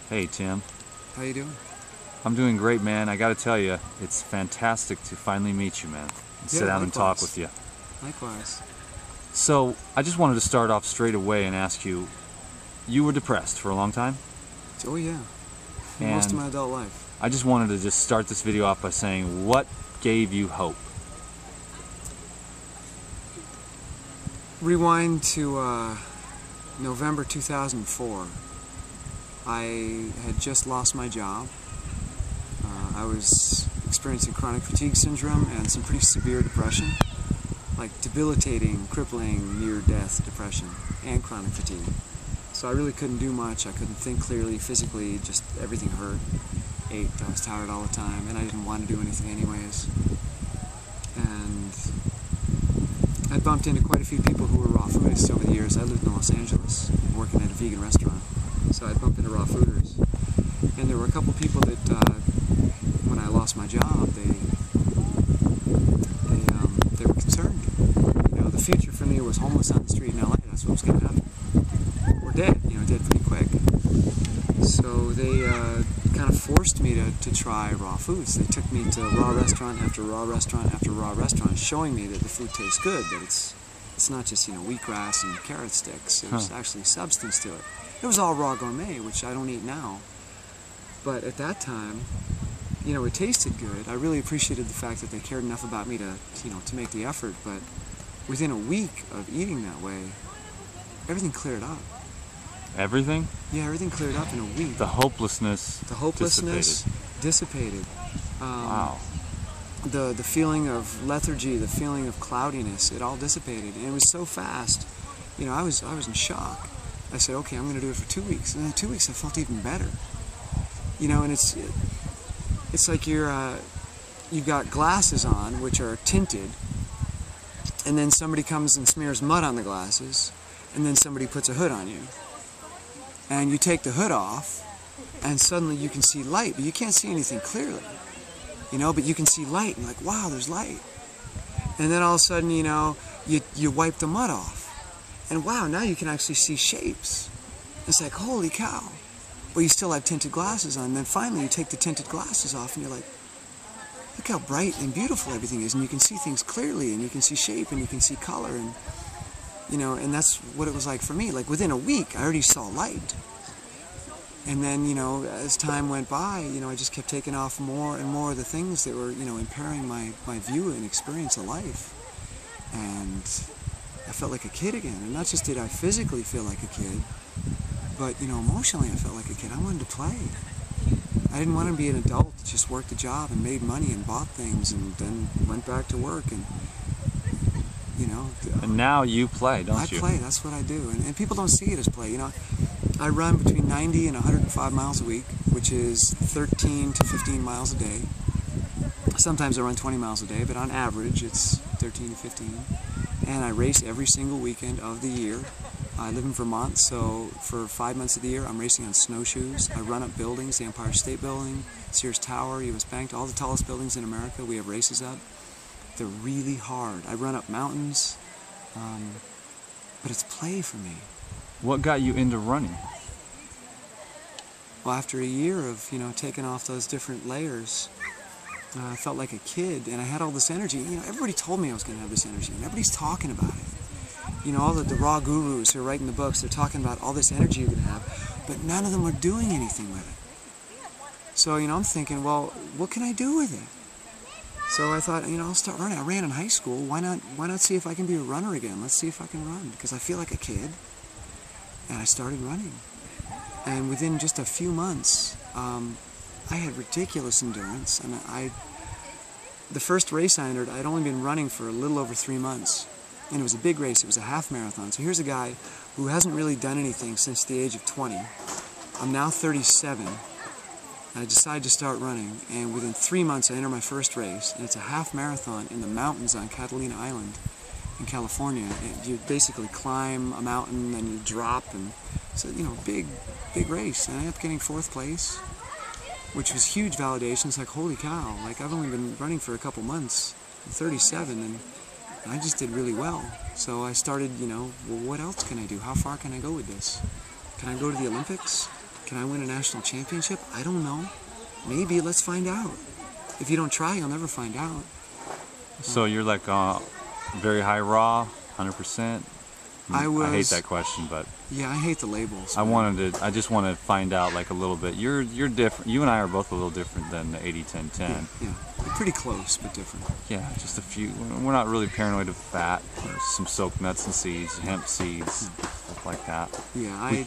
Hey Tim, How you doing? I'm doing great, man. I gotta tell you, it's fantastic to finally meet you, man, and sit down and talk with you. Likewise. So, I just wanted to start off straight away and ask you, you were depressed for a long time? Oh yeah, And most of my adult life. I just wanted to just start this video off by saying, what gave you hope? Rewind to November 2004. I had just lost my job. I was experiencing chronic fatigue syndrome and some pretty severe depression, like debilitating, crippling, near-death depression and chronic fatigue. So I really couldn't do much. I couldn't think clearly, physically, just everything hurt. I was tired all the time, and I didn't want to do anything anyways. And I bumped into quite a few people who were raw foodists over the years. I lived in Los Angeles, working at a vegan restaurant. So I'd bump into raw fooders. And there were a couple people that, when I lost my job, they were concerned. You know, the future for me was homeless on the street in LA. That's what was going to happen. Or dead, dead pretty quick. So they kind of forced me to try raw foods. They took me to raw restaurant after raw restaurant after raw restaurant, showing me that the food tastes good, that it's not just, wheatgrass and carrot sticks. There's actually substance to it. It was all raw gourmet, which I don't eat now. But at that time, it tasted good. I really appreciated the fact that they cared enough about me to make the effort. But within a week of eating that way, everything cleared up. Everything? Yeah, everything cleared up in a week. The hopelessness dissipated. Wow. The feeling of lethargy, the feeling of cloudiness, it all dissipated. And it was so fast. I was in shock. I said, okay, I'm going to do it for 2 weeks. And in 2 weeks, I felt even better. And it's like you've got glasses on, which are tinted, and then somebody comes and smears mud on the glasses, and then somebody puts a hood on you. And you take the hood off, and suddenly you can see light, but you can't see anything clearly. But you can see light, and you're like, wow, there's light. And then all of a sudden, you wipe the mud off. And wow, now you can actually see shapes. It's like, holy cow. But you still have tinted glasses on. And then finally you take the tinted glasses off and you're like, look how bright and beautiful everything is. And you can see things clearly, and you can see shape, and you can see color. And, and that's what it was like for me. Like within a week, I already saw light. And then, as time went by, I just kept taking off more and more of the things that were, impairing my view and experience of life. And I felt like a kid again. And not just did I physically feel like a kid, but, emotionally I felt like a kid. I wanted to play. I didn't want to be an adult that just worked a job and made money and bought things and then went back to work and, And now you play, don't you? I play, that's what I do. And people don't see it as play. I run between 90 and 105 miles a week, which is 13 to 15 miles a day. Sometimes I run 20 miles a day, but on average it's 13 to 15. And I race every single weekend of the year. I live in Vermont, so for 5 months of the year I'm racing on snowshoes. I run up buildings, the Empire State Building, Sears Tower, U.S. Bank, all the tallest buildings in America. We have races up. They're really hard. I run up mountains, but it's play for me. What got you into running? Well, after a year of, taking off those different layers, I felt like a kid, and I had all this energy. Everybody told me I was going to have this energy, and everybody's talking about it. All the raw gurus who are writing the books, they're talking about all this energy you're going to have, but none of them are doing anything with it. So, I'm thinking, well, what can I do with it? So I thought, I'll start running. I ran in high school. Why not see if I can be a runner again? Let's see if I can run, because I feel like a kid. And I started running. And within just a few months, I had ridiculous endurance. And the first race I entered, I'd only been running for a little over 3 months. And it was a big race. It was a half marathon. So here's a guy who hasn't really done anything since the age of 20. I'm now 37. I decided to start running, and within 3 months I enter my first race, and it's a half marathon in the mountains on Catalina Island in California. And you basically climb a mountain, then you drop, and it's a big race. And I ended up getting 4th place, which was huge validation. It's like, holy cow, like I've only been running for a couple months. I'm 37, and I just did really well. So I started, well, what else can I do? How far can I go with this? Can I go to the Olympics? Can I win a national championship? I don't know. Maybe. Let's find out. If you don't try, you'll never find out. So you're like very high raw, 100%? I hate that question, but yeah, I hate the labels. I just want to find out like a little bit. You're different. You and I are both a little different than the 80-10-10. Yeah, we're pretty close, but different. Yeah, just a few. We're not really paranoid of fat. There's some soaked nuts and seeds, hemp seeds, stuff like that. Yeah,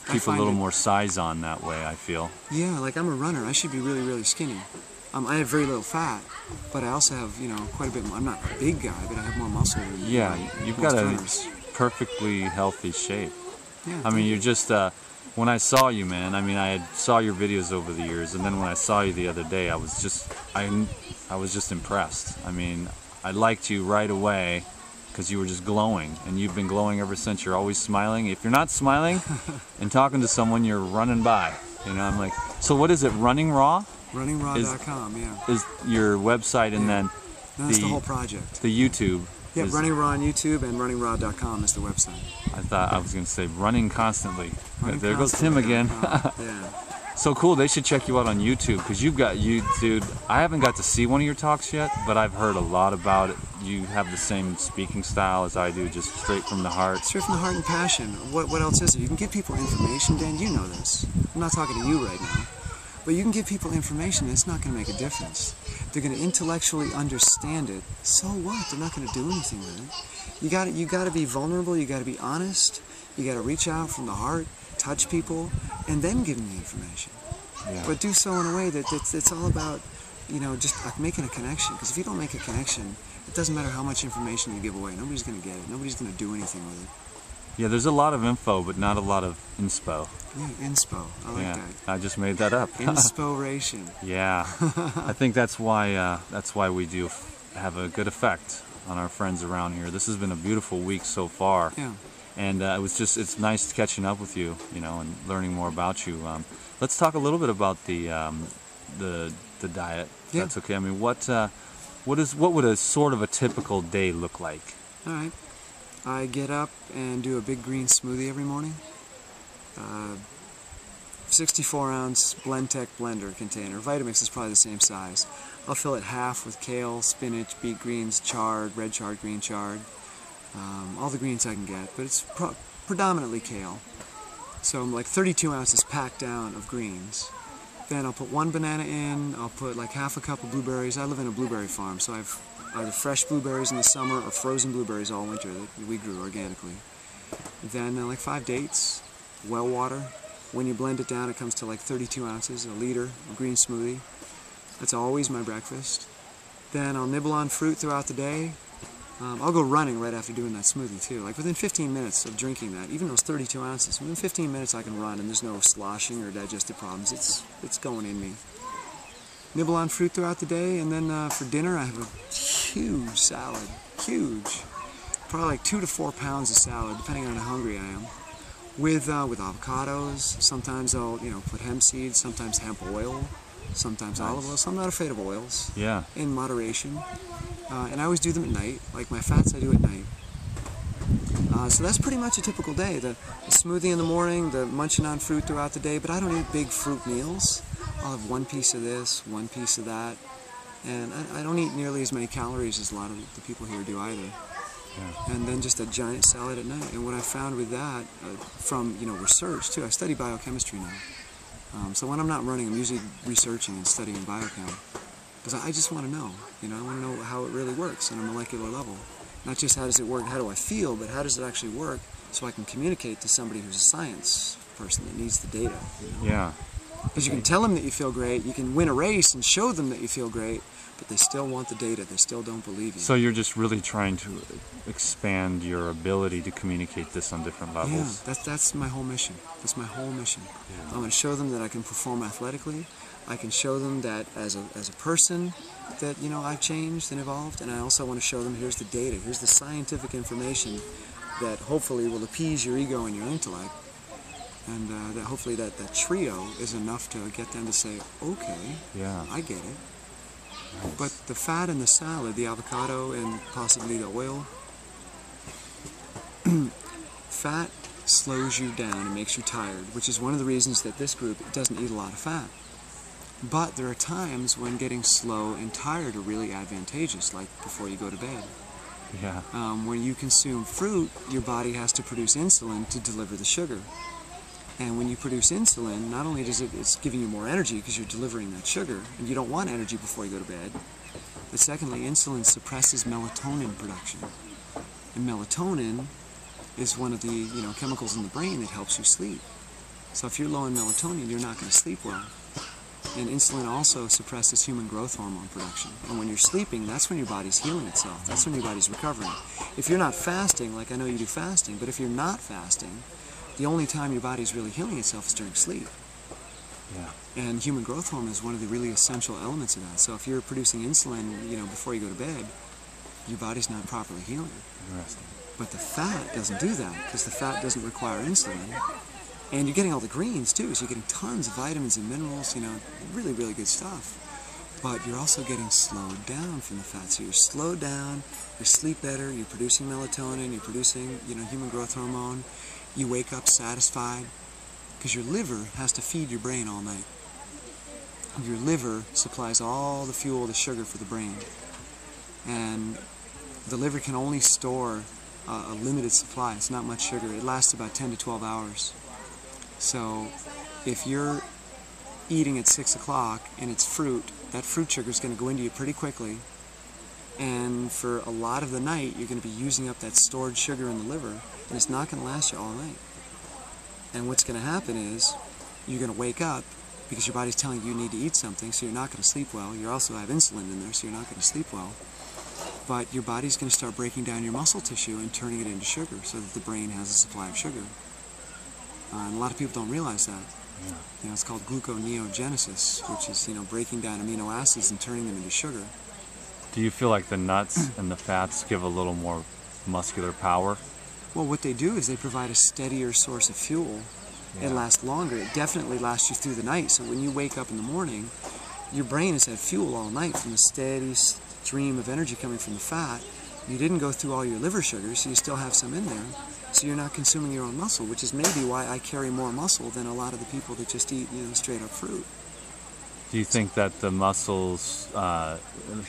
keep a little more size on that way, I feel. Yeah, like I'm a runner. I should be really, really skinny. I have very little fat, but I also have, quite a bit more. I'm not a big guy, but I have more muscle than you've got runners. Perfectly healthy shape. Yeah, I mean, you're just when I saw you, man, I mean, saw your videos over the years, and then when I saw you the other day, I was just impressed. I mean, I liked you right away because you were just glowing, and you've been glowing ever since. You're always smiling. If you're not smiling and talking to someone, you're running by. I'm like, so what is it? Running Raw? RunningRaw.com, yeah. Is your website, and then that's the whole project. The YouTube. Yeah, Running Raw on YouTube, and RunningRaw.com is the website. I was going to say Running Constantly. There goes Tim again. Yeah. So cool. They should check you out on YouTube because dude. I haven't got to see one of your talks yet, but I've heard a lot about it. You have the same speaking style as I do, just straight from the heart. Straight from the heart and passion. What else is it? You can give people information, Dan. You know this. I'm not talking to you right now. But you can give people information that's not going to make a difference. They're going to intellectually understand it. So what? They're not going to do anything with it. You got to be vulnerable. You got to be honest. You got to reach out from the heart, touch people, and then give them the information. Yeah. But do so in a way that it's all about, just like making a connection. Because if you don't make a connection, it doesn't matter how much information you give away. Nobody's going to get it. Nobody's going to do anything with it. Yeah, there's a lot of info, but not a lot of inspo. Yeah, inspo. I like that. I just made that up. Inspiration. Yeah, I think that's why we do have a good effect on our friends around here. This has been a beautiful week so far. Yeah. And it's nice catching up with you, and learning more about you. Let's talk a little bit about the diet. If that's okay. I mean, what would a sort of a typical day look like? All right. I get up and do a big green smoothie every morning. 64-ounce Blendtec blender container. Vitamix is probably the same size. I'll fill it half with kale, spinach, beet greens, chard, red chard, green chard. All the greens I can get, but it's predominantly kale. So I'm like 32 ounces packed down of greens. Then I'll put one banana in, I'll put like half a cup of blueberries. I live in a blueberry farm, so I've either fresh blueberries in the summer or frozen blueberries all winter that we grew organically. Then like 5 dates, well water. When you blend it down, it comes to like 32 ounces, a liter of green smoothie. That's always my breakfast. Then I'll nibble on fruit throughout the day. I'll go running right after doing that smoothie too. Like within 15 minutes of drinking that, even though it's 32 ounces, within 15 minutes I can run and there's no sloshing or digestive problems. It's going in me. Nibble on fruit throughout the day, and then for dinner I have a huge salad. Huge. Probably like 2 to 4 pounds of salad, depending on how hungry I am. With avocados. Sometimes I'll put hemp seeds, sometimes hemp oil, sometimes olive oil. So I'm not afraid of oils. Yeah. In moderation. And I always do them at night. Like my fats I do at night. So that's pretty much a typical day. The smoothie in the morning, the munching on fruit throughout the day, but I don't eat big fruit meals. I'll have one piece of this, one piece of that. And I don't eat nearly as many calories as a lot of the people here do either. Yeah. And then just a giant salad at night. And what I found with that, from research too, I study biochemistry now. So when I'm not running, I'm usually researching and studying biochem. Because I just want to know, I want to know how it really works on a molecular level. Not just how does it work, how do I feel, but how does it actually work so I can communicate to somebody who's a science person that needs the data. Yeah. Because you can tell them that you feel great, you can win a race and show them that you feel great, but they still want the data, they still don't believe you. So you're just really trying to expand your ability to communicate this on different levels. Yeah, that's my whole mission. That's my whole mission. Yeah. I'm going to show them that I can perform athletically. I can show them that as a person that I've changed and evolved, and I also want to show them here's the data, here's the scientific information that hopefully will appease your ego and your intellect, and that hopefully that trio is enough to get them to say, okay, yeah, I get it. Nice. But the fat in the salad, the avocado and possibly the oil, fat slows you down and makes you tired, which is one of the reasons that this group doesn't eat a lot of fat. But there are times when getting slow and tired are really advantageous, like before you go to bed. Yeah. When you consume fruit, your body has to produce insulin to deliver the sugar. And when you produce insulin, not only does it's giving you more energy because you're delivering that sugar, and you don't want energy before you go to bed, but secondly, insulin suppresses melatonin production. And melatonin is one of the chemicals in the brain that helps you sleep. So if you're low in melatonin, you're not going to sleep well. And insulin also suppresses human growth hormone production. And when you're sleeping, that's when your body's healing itself. That's when your body's recovering. If you're not fasting, like I know you do fasting, but if you're not fasting, the only time your body's really healing itself is during sleep. Yeah. And human growth hormone is one of the really essential elements of that. So if you're producing insulin, before you go to bed, your body's not properly healing. Interesting. But the fat doesn't do that because the fat doesn't require insulin. And you're getting all the greens too, so you're getting tons of vitamins and minerals, really, really good stuff. But you're also getting slowed down from the fat. So you're slowed down, you sleep better, you're producing melatonin, you're producing, human growth hormone. You wake up satisfied because your liver has to feed your brain all night. Your liver supplies all the fuel, the sugar for the brain. And the liver can only store a limited supply. It's not much sugar. It lasts about 10 to 12 hours. So if you're eating at 6 o'clock and it's fruit, that fruit sugar is going to go into you pretty quickly. And for a lot of the night, you're going to be using up that stored sugar in the liver, and it's not going to last you all night. And what's going to happen is you're going to wake up because your body's telling you need to eat something, so you're not going to sleep well. You also have insulin in there, so you're not going to sleep well. But your body's going to start breaking down your muscle tissue and turning it into sugar so that the brain has a supply of sugar. And a lot of people don't realize that. Yeah. It's called gluconeogenesis, which is, breaking down amino acids and turning them into sugar. Do you feel like the nuts and the fats give a little more muscular power? Well, what they do is they provide a steadier source of fuel. Yeah. It lasts longer. It definitely lasts you through the night. So when you wake up in the morning, your brain has had fuel all night from a steady stream of energy coming from the fat. You didn't go through all your liver sugars, so you still have some in there. So you're not consuming your own muscle, which is maybe why I carry more muscle than a lot of the people that just eat, straight up fruit. Do you think that the muscles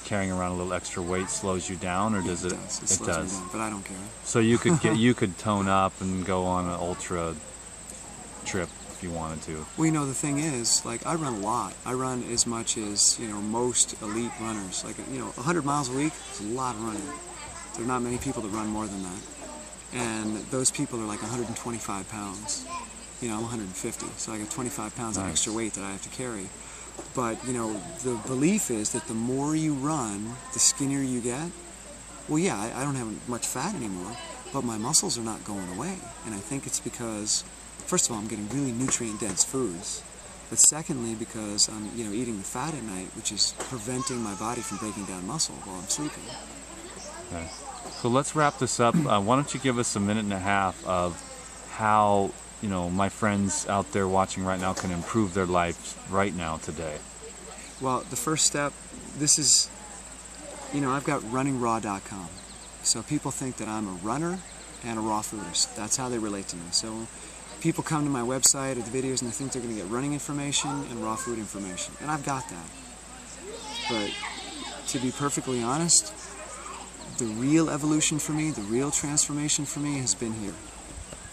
carrying around a little extra weight slows you down, or does it? It does. It slows me down, but I don't care. So you could tone up and go on an ultra trip if you wanted to. Well, the thing is, I run a lot. I run as much as most elite runners. 100 miles a week is a lot of running. There are not many people that run more than that. And those people are 125 pounds. I'm 150, so I got 25 pounds of extra weight that I have to carry. But, the belief is that the more you run, the skinnier you get. Well, yeah, I don't have much fat anymore, but my muscles are not going away. And I think it's because, first of all, I'm getting really nutrient-dense foods. But secondly, because I'm, eating the fat at night, which is preventing my body from breaking down muscle while I'm sleeping. Okay. So let's wrap this up. Why don't you give us a minute and a half of how, my friends out there watching right now can improve their lives right now, today? Well, the first step, this is, I've got runningraw.com. So people think that I'm a runner and a raw foodist. That's how they relate to me. So people come to my website or the videos and they think they're going to get running information and raw food information. And I've got that. But to be perfectly honest, the real evolution for me, the real transformation for me has been here.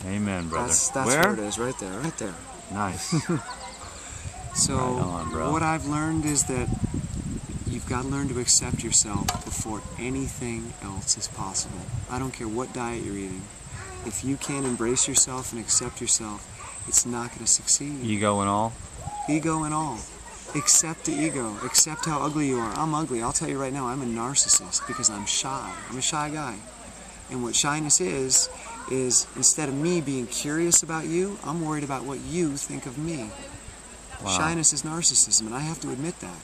Amen, brother. That's where it is, right there, right there. Nice. So right on, bro. What I've learned is that you've got to learn to accept yourself before anything else is possible. I don't care what diet you're eating. If you can't embrace yourself and accept yourself, it's not going to succeed. Ego and all? Ego and all. Accept the ego. Accept how ugly you are. I'm ugly. I'll tell you right now, I'm a narcissist because I'm shy. I'm a shy guy. And what shyness is instead of me being curious about you, I'm worried about what you think of me. Wow. Shyness is narcissism, and I have to admit that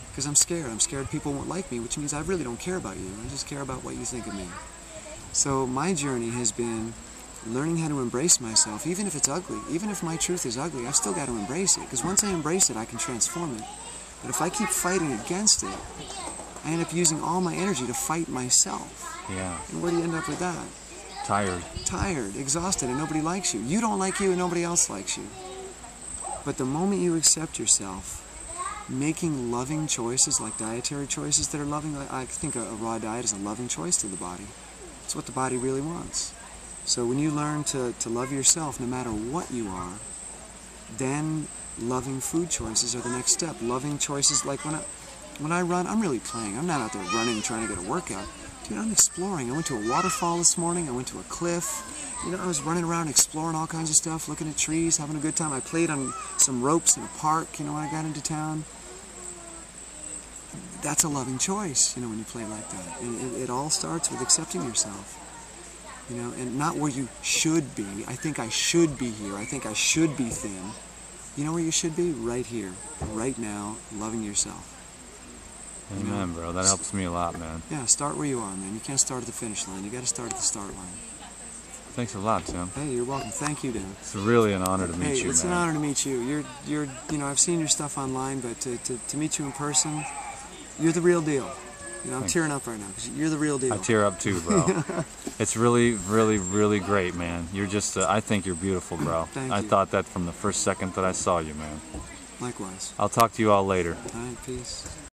because I'm scared. I'm scared people won't like me, which means I really don't care about you. I just care about what you think of me. So my journey has been learning how to embrace myself, even if it's ugly. Even if my truth is ugly, I've still got to embrace it, because once I embrace it, I can transform it. But if I keep fighting against it, I end up using all my energy to fight myself. Yeah. And where do you end up with that? Tired. Tired, exhausted, and nobody likes you. You don't like you and nobody else likes you. But the moment you accept yourself, making loving choices, like dietary choices that are loving, I think a raw diet is a loving choice to the body. It's what the body really wants. So when you learn to love yourself no matter what you are, then loving food choices are the next step. Loving choices, like when I run, I'm really playing. I'm not out there running trying to get a workout. Dude, I'm exploring. I went to a waterfall this morning. I went to a cliff. You know, I was running around exploring all kinds of stuff, looking at trees, having a good time. I played on some ropes in a park, you know, when I got into town. That's a loving choice, you know, when you play like that. And it all starts with accepting yourself. You know, and not where you should be. I think I should be here. I think I should be thin. You know where you should be? Right here, right now, loving yourself. Amen, you know? Bro. That helps me a lot, man. Yeah, start where you are, man. You can't start at the finish line. You got to start at the start line. Thanks a lot, Tim. Hey, you're welcome. Thank you, Dan. It's really an honor to meet you, man. It's an honor to meet you. You know, I've seen your stuff online, but to meet you in person, you're the real deal. You know, I'm tearing up right now because you're the real deal. I tear up too, bro. It's really, really, really great, man. You're just, I think you're beautiful, bro. Thank I you. thought that from the first second that I saw you, man. Likewise. I'll talk to you all later. All right, peace.